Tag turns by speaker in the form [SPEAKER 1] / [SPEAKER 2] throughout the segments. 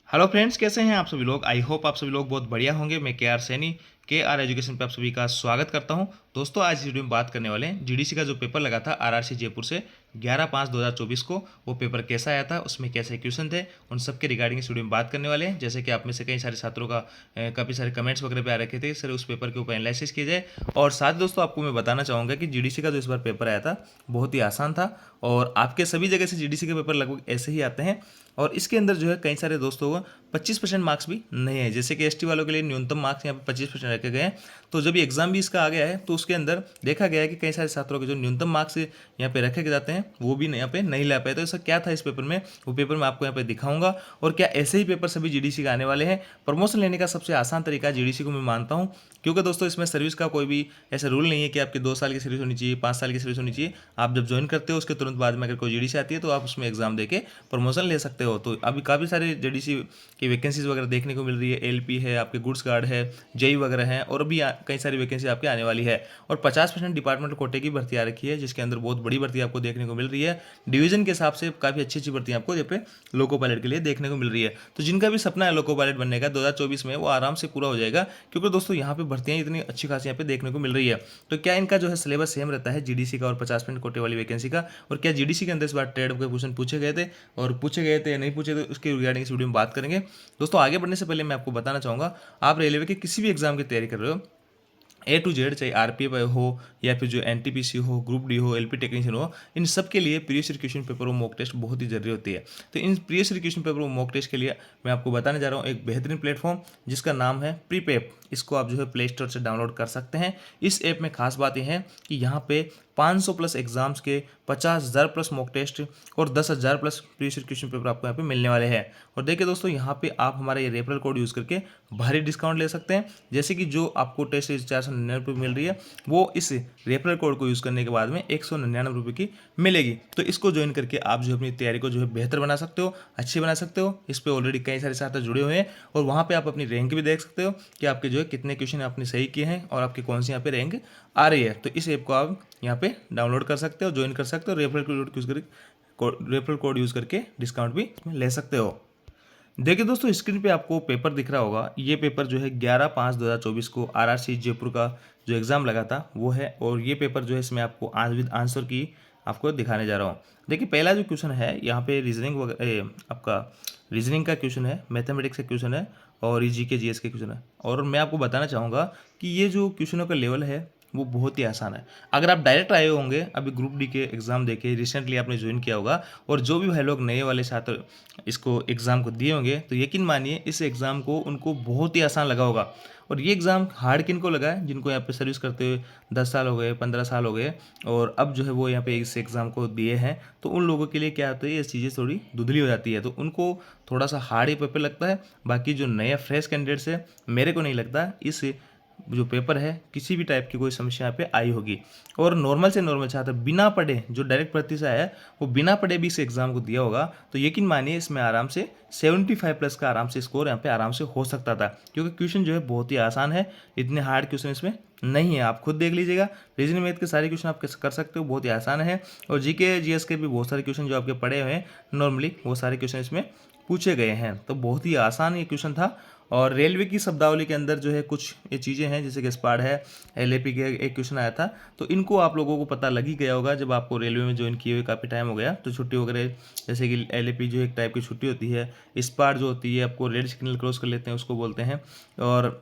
[SPEAKER 1] Hello friends, कैसे हैं आप सभी लोग। आई होप आप सभी लोग बहुत बढ़िया होंगे। मैं के आर सैनी के आर एजुकेशन पे आप सभी का स्वागत करता हूं। दोस्तों, आज इस वीडियो में बात करने वाले हैं जीडीसी का जो पेपर लगा था आरआरसी जयपुर से 11/5/2024 को। वो पेपर कैसा आया था, उसमें कैसे क्वेश्चन थे, उन सब के रिगार्डिंग इस वीडियो में बात करने वाले हैं। जैसे कि आप में से कई सारे छात्रों का काफ़ी सारे कमेंट्स वगैरह पे आ रखे थे सर उस पेपर के ऊपर एनालिसिस किया जाए। और साथ ही दोस्तों आपको मैं बताना चाहूँगा कि जीडीसी का जो इस बार पेपर आया था बहुत ही आसान था, और आपके सभी जगह से जीडीसी के पेपर लगभग ऐसे ही आते हैं। और इसके अंदर जो है कई सारे दोस्तों को 25% मार्क्स भी नहीं है। जैसे कि एसटी वालों के लिए न्यूनतम मार्क्स यहाँ पे 25% रखे गए हैं। तो जब एग्जाम भी इसका आ गया है तो उसके अंदर देखा गया है कि कई सारे छात्रों के जो न्यूनतम मार्क्स यहाँ पे रखे जाते हैं वो भी यहाँ पे नहीं ला पाए। तो ऐसा क्या था इस पेपर में, वो पेपर मैं आपको यहाँ पे दिखाऊंगा। और क्या ऐसे ही पेपर सभी जीडीसी का आने वाले हैं। प्रमोशन लेने का सबसे आसान तरीका जीडीसी को मैं मानता हूँ, क्योंकि दोस्तों इसमें सर्विस का कोई भी ऐसा रूल नहीं है कि आपकी 2 साल की सर्विस होनी चाहिए, 5 साल की सर्विस होनी चाहिए। आप जब ज्वाइन करते हो उसके तुरंत बाद में अगर कोई जीडीसी आती है तो आप उसमें एग्जाम देके प्रमोशन ले सकते हो। तो अभी काफ़ी सारे जीडीसी की वैकेंसीज वगैरह देखने को मिल रही है। एलपी है, आपके गुड्स गार्ड है, जेई वगैरह हैं, और भी कई सारी वैकेंसी आपके आने वाली है। और 50% डिपार्टमेंट कोटे की भर्ती आ रखी है, जिसके अंदर बहुत बड़ी भर्ती आपको देखने को मिल रही है। डिवीजन के हिसाब से काफ़ी अच्छी अच्छी भर्ती आपको यहाँ पे लोको पायलट के लिए देखने को मिल रही है। तो जिनका भी सपना है लोको पायलट बनने का 2024 में, वो आराम से पूरा हो जाएगा, क्योंकि दोस्तों यहाँ पे भर्तियाँ इतनी अच्छी खासी यहाँ पे देखने को मिल रही है। तो क्या इनका जो है सिलेबस सेम रहता है जीडीसी का और 50% कोटे वाली वैकेंसी का, और क्या जीडीसी के अंदर इस बार ट्रेड के क्वेश्चन पूछे गए थे और पूछे गए थे या नहीं पूछे थे, उसके रिगार्डिंग इस वीडियो में बात करेंगे। दोस्तों आगे बढ़ने से पहले मैं आपको बताना चाहूँगा, आप रेलवे के किसी भी एग्जाम की तैयारी कर रहे हो, A to Z, चाहे आरपीएफ हो या फिर जो एनटीपीसी हो, ग्रुप डी हो, एलपी टेक्नीशियन हो, इन सब के लिए प्रीवियस ईयर क्वेश्चन पेपर और मॉक टेस्ट बहुत ही जरूरी होती है। तो in previous year question paper और मॉक टेस्ट के लिए मैं आपको बताने जा रहा हूँ एक बेहतरीन प्लेटफॉर्म, जिसका नाम है प्रीपेप। इसको आप जो है प्ले स्टोर से डाउनलोड कर सकते हैं। इस ऐप में खास बात यह है कि यहाँ पे 500 प्लस एग्जाम्स के, 50,000 प्लस मॉक टेस्ट और 10,000 plus previous year question paper आपको यहाँ पे मिलने वाले हैं। और देखिए दोस्तों, यहाँ पे आप हमारा ये रेफरल कोड यूज़ करके भारी डिस्काउंट ले सकते हैं। जैसे कि जो आपको टेस्ट सीरीज 499 मिल रही है, वो इस रेफरल कोड को यूज़ करने के बाद में 199 की मिलेगी। तो इसको ज्वाइन करके आप जो अपनी तैयारी को जो है बेहतर बना सकते हो, अच्छी बना सकते हो। इस पर ऑलरेडी कई सारे छात्र जुड़े हुए हैं, और वहाँ पे आप अपनी रैंक भी देख सकते हो कि आपके जो है कितने क्वेश्चन आपने सही किए हैं और आपकी कौन सी यहाँ पे रैंक आ रही है। तो इस ऐप को आप यहाँ पे डाउनलोड कर सकते हो, ज्वाइन कर सकते हो, रेफरल कोड यूज़ करके डिस्काउंट भी ले सकते हो। देखिए दोस्तों, स्क्रीन पे आपको पेपर दिख रहा होगा। ये पेपर जो है 11/5/2024 को आरआरसी जयपुर का जो एग्ज़ाम लगा था वो है, और ये पेपर जो है इसमें आपको विद आंसर की आपको दिखाने जा रहा हूँ। देखिए पहला जो क्वेश्चन है यहाँ पे रीजनिंग वगैरह, आपका रीजनिंग का क्वेश्चन है, मैथमेटिक्स का क्वेश्चन है, और ये जीके जीएस के क्वेश्चन है। और मैं आपको बताना चाहूँगा कि ये जो क्वेश्चनों का लेवल है वो बहुत ही आसान है। अगर आप डायरेक्ट आए होंगे, अभी ग्रुप डी के एग्ज़ाम देके रिसेंटली आपने ज्वाइन किया होगा, और जो भी भाई लोग नए वाले छात्र इसको एग्ज़ाम को दिए होंगे, तो यकीन मानिए इस एग्ज़ाम को उनको बहुत ही आसान लगा होगा। और ये एग्ज़ाम हार्ड किन को लगा है, जिनको यहाँ पे सर्विस करते हुए 10 साल हो गए, 15 साल हो गए, और अब जो है वो यहाँ पे इस एग्ज़ाम को दिए हैं। तो उन लोगों के लिए क्या होता है, ये चीज़ें थोड़ी धुंधली हो जाती है, तो उनको थोड़ा सा हार्ड ही पेपर लगता है। बाकी जो नया फ्रेश कैंडिडेट्स है, मेरे को नहीं लगता इस जो पेपर है किसी भी टाइप की कोई समस्या यहाँ पे आई होगी। और नॉर्मल से नॉर्मल छात्र बिना पढ़े, जो डायरेक्ट भर्ती से आया है, वो बिना पढ़े भी इस एग्ज़ाम को दिया होगा, तो यकीन मानिए इसमें आराम से 75 प्लस का आराम से स्कोर यहाँ पे आराम से हो सकता था, क्योंकि क्वेश्चन जो है बहुत ही आसान है। इतने हार्ड क्वेश्चन इसमें नहीं है, आप खुद देख लीजिएगा। रीजनिंग मैथ के सारे क्वेश्चन आप कर सकते हो, बहुत ही आसान है। और जीके जीएस के भी बहुत सारे क्वेश्चन जो आपके पढ़े हुए हैं नॉर्मली, वो सारे क्वेश्चन इसमें पूछे गए हैं। तो बहुत ही आसान ये क्वेश्चन था। और रेलवे की शब्दावली के अंदर जो है कुछ ये चीज़ें हैं, जैसे कि स्पाड है, एलएपी के एक क्वेश्चन आया था, तो इनको आप लोगों को पता लग ही गया होगा जब आपको रेलवे में ज्वाइन किए हुए काफ़ी टाइम हो गया। तो छुट्टी वगैरह, जैसे कि एलएपी जो एक टाइप की छुट्टी होती है, स्पाड जो होती है आपको रेड सिग्नल क्रॉस कर लेते हैं उसको बोलते हैं। और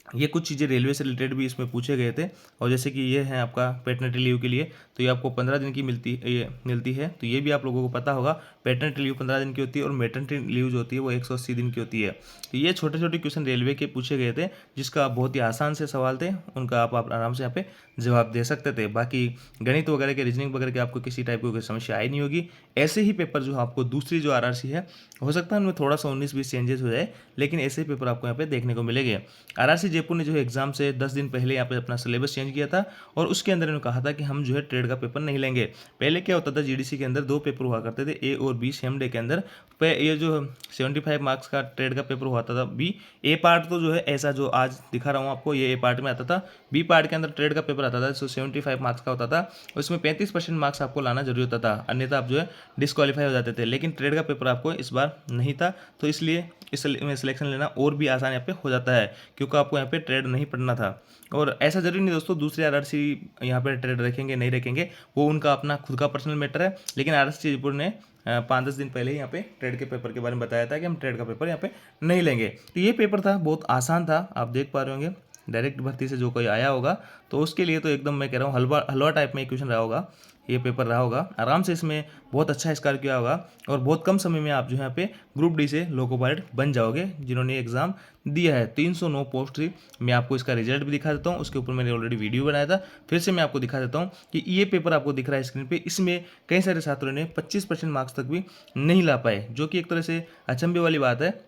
[SPEAKER 1] ये कुछ चीज़ें रेलवे से रिलेटेड भी इसमें पूछे गए थे। और जैसे कि ये है आपका पेटर्निटी लीव के लिए, तो ये आपको 15 दिन की मिलती है, तो ये भी आप लोगों को पता होगा। पेटर्निटी लीव 15 दिन की होती है, और मेटर्निटी लीव जो होती है वो 180 दिन की होती है। तो ये छोटे छोटे क्वेश्चन रेलवे के पूछे गए थे, जिसका बहुत ही आसान से सवाल थे, उनका आप आराम से यहाँ पे जवाब दे सकते थे। बाकी गणित वगैरह के, रीजनिंग वगैरह के आपको किसी टाइप की कोई समस्या आई नहीं होगी। ऐसे ही पेपर जो आपको दूसरी जो आरआरसी है, हो सकता है उनमें थोड़ा सा 19-20 चेंजेस हो जाए, लेकिन ऐसे ही पेपर आपको यहाँ पे देखने को मिलेंगे। आरआरसी जयपुर ने जो है एग्जाम से 10 दिन पहले यहाँ पे अपना सिलेबस चेंज किया था, और उसके अंदर इन्होंने कहा था कि हम जो है ट्रेड का पेपर नहीं लेंगे। पहले क्या होता था, जीडीसी के अंदर 2 पेपर हुआ करते थे, ए और बी सेम डे के अंदर। ये जो 75 मार्क्स का ट्रेड का पेपर हुआ था बी, ए पार्ट तो जो है ऐसा जो आज दिखा रहा हूँ आपको, ये ए पार्ट में आता था। बी पार्ट के अंदर ट्रेड का पेपर आता था, जो 75 मार्क्स का होता था, उसमें 35% मार्क्स आपको लाना जरूरी होता था, अन्यथा आप जो है डिस्क्वालीफाई हो जाते थे। लेकिन ट्रेड का पेपर आपको इस बार नहीं था, तो इसलिए इसमें सिलेक्शन लेना और भी आसान यहाँ पे हो जाता है, क्योंकि आपको यहाँ पे ट्रेड नहीं पढ़ना था। और ऐसा जरूरी नहीं दोस्तों दूसरे आरआरसी यहाँ पे ट्रेड रखेंगे नहीं रखेंगे, वो उनका अपना खुद का पर्सनल मैटर है। लेकिन आरआरसी जयपुर ने 5-10 दिन पहले ही यहाँ पे ट्रेड के पेपर के बारे में बताया था कि हम ट्रेड का पेपर यहाँ पे नहीं लेंगे। तो ये पेपर था, बहुत आसान था, आप देख पा रहे होंगे। डायरेक्ट भर्ती से जो कोई आया होगा तो उसके लिए तो एकदम मैं कह रहा हूँ हलवा हलवा टाइप में क्वेश्चन रहा होगा, ये पेपर रहा होगा। आराम से इसमें बहुत अच्छा स्कोर किया होगा और बहुत कम समय में आप जो यहाँ पे ग्रुप डी से लोको पायलट बन जाओगे जिन्होंने एग्जाम दिया है। 309 पोस्ट थी। मैं आपको इसका रिजल्ट भी दिखा देता हूँ, उसके ऊपर मैंने ऑलरेडी वीडियो बनाया था, फिर से मैं आपको दिखा देता हूँ कि ये पेपर आपको दिख रहा है स्क्रीन पे। इसमें कई सारे छात्रों ने 25% मार्क्स तक भी नहीं ला पाए, जो कि एक तरह से अचंभे वाली बात है,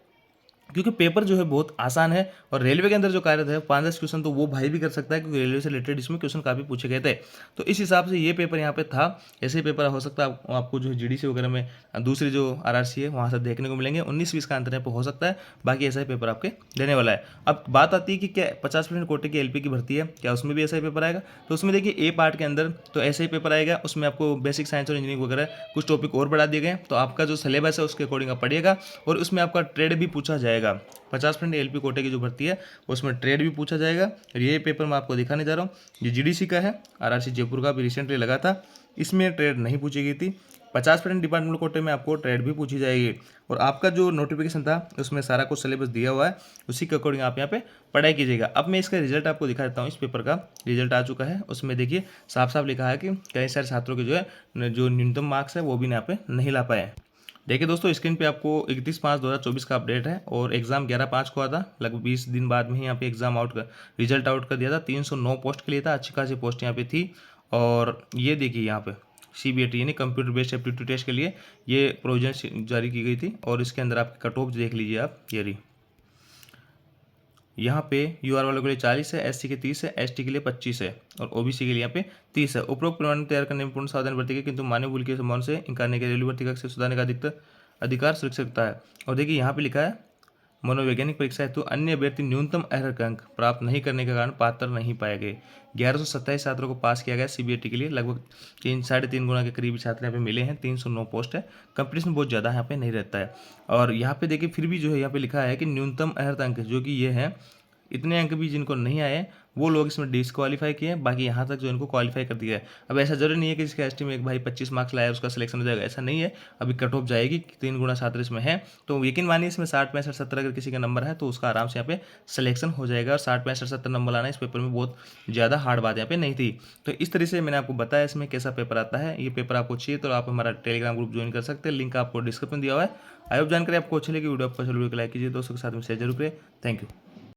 [SPEAKER 1] क्योंकि पेपर जो है बहुत आसान है। और रेलवे के अंदर जो कार्य है 5-10 क्वेश्चन तो वो भाई भी कर सकता है, क्योंकि रेलवे से रिलेटेड इसमें क्वेश्चन काफ़ी पूछे गए थे। तो इस हिसाब से ये पेपर यहाँ पे था। ऐसे ही पेपर हो सकता है आपको जो जीडीसी वगैरह में दूसरी जो आरआरसी है वहाँ से देखने को मिलेंगे। 19-20 का अंतर यहाँ पे हो सकता है, बाकी ऐसा ही पेपर आपके देने वाला है। अब बात आती है कि क्या 50% कोटे की एलपी की भर्ती है, क्या उसमें भी ऐसा ही पेपर आएगा? तो उसमें देखिए ए पार्ट के अंदर तो ऐसा ही पेपर आएगा। उसमें आपको बेसिक साइंस और इंजीनियरिंग वगैरह कुछ टॉपिक और बढ़ा दिए गए, तो आपका जो सिलेबस है उसके अकॉर्डिंग आप पढ़िएगा। और उसमें आपका ट्रेड भी पूछा जाएगा। 50% एलपी कोटे की जो भर्ती है उसमें ट्रेड भी पूछा जाएगा। और ये पेपर मैं आपको दिखाने जा रहा हूँ, ये जीडीसी का है, आरआरसी जयपुर का भी रिसेंटली लगा था, इसमें ट्रेड नहीं पूछी गई थी। 50% डिपार्टमेंट कोटे में आपको ट्रेड भी पूछी जाएगी। और आपका जो नोटिफिकेशन था उसमें सारा कुछ सिलेबस दिया हुआ है, उसी के अकॉर्डिंग आप यहाँ पे पढ़ाई कीजिएगा। अब मैं इसका रिजल्ट आपको दिखा देता हूँ। इस पेपर का रिजल्ट आ चुका है, उसमें देखिए साफ साफ लिखा है कि कई सारे छात्रों के जो है जो न्यूनतम मार्क्स है वो भी यहाँ पे नहीं ला पाए। देखिए दोस्तों स्क्रीन पे आपको 31/5/2024 का अपडेट है और एग्जाम 11/5 को आता, लगभग 20 दिन बाद में ही यहाँ पे एग्जाम रिजल्ट आउट कर दिया था। 309 पोस्ट के लिए था, अच्छी खासी पोस्ट यहाँ पे थी। और ये देखिए यहाँ पे CBAT यानी कंप्यूटर बेस्ड एप्टीट्यूड टेस्ट के लिए ये प्रोविजन जारी की गई थी। और इसके अंदर आपकी कट ऑफ देख लीजिए आप, ये रही। यहाँ पे यूआर वालों के लिए 40 है, SC के 30 है, ST के लिए 25 है और OBC के लिए यहाँ पे 30 है। उपरोक्त प्रमाण तैयार करने में पूर्ण सावधानी बरतेगी, किंतु मानव भूल की संभावना से इनकार के रेलवे भर्ती का सुधारने का अधिकार सुरक्षित रखता है। और देखिए यहाँ पे लिखा है मनोवैज्ञानिक परीक्षा हेतु अन्य अभ्यर्थी न्यूनतम अर्हता अंक प्राप्त नहीं करने के कारण पात्र नहीं पाए गए। 1127 छात्रों को पास किया गया CBAT के लिए, लगभग 3-3.5 गुना के करीब छात्र यहाँ पे मिले हैं। 309 पोस्ट है, कंपटीशन बहुत ज़्यादा यहाँ पे नहीं रहता है। और यहाँ पे देखिए फिर भी जो है यहाँ पे लिखा है कि न्यूनतम अर्हता अंक जो कि ये है, इतने अंक भी जिनको नहीं आए वो लोग इसमें डिस्क्वालीफाई किए हैं, बाकी यहाँ तक जो इनको क्वालिफाई कर दिया है। अब ऐसा जरूरी नहीं है कि इसके एसटी में एक भाई 25 मार्क्स लाया उसका सिलेक्शन हो जाएगा, ऐसा नहीं है। अभी कट ऑफ जाएगी, 3 गुना छात्र इसमें है, तो यकीन मानिए इसमें 60-65-70 अगर किसी का नंबर है तो उसका आराम से यहाँ पे सिलेक्शन हो जाएगा। और 60-65-70 नंबर लाना इस पेपर में बहुत ज़्यादा हार्ड बात यहाँ पे नहीं थी। तो इस तरह से मैंने आपको बताया इसमें कैसा पेपर आता है। ये पेपर आपको चाहिए तो आप हमारा टेलीग्राम ग्रुप ज्वाइन कर सकते हैं, लिंक आपको डिस्क्रिप्शन दिया हुआ है। आई होप जानकारी आपको अच्छी लगी, वीडियो आपको अच्छी लगी लाइक कीजिए, दोस्तों के साथ में शेयर जरूर करें। Thank you.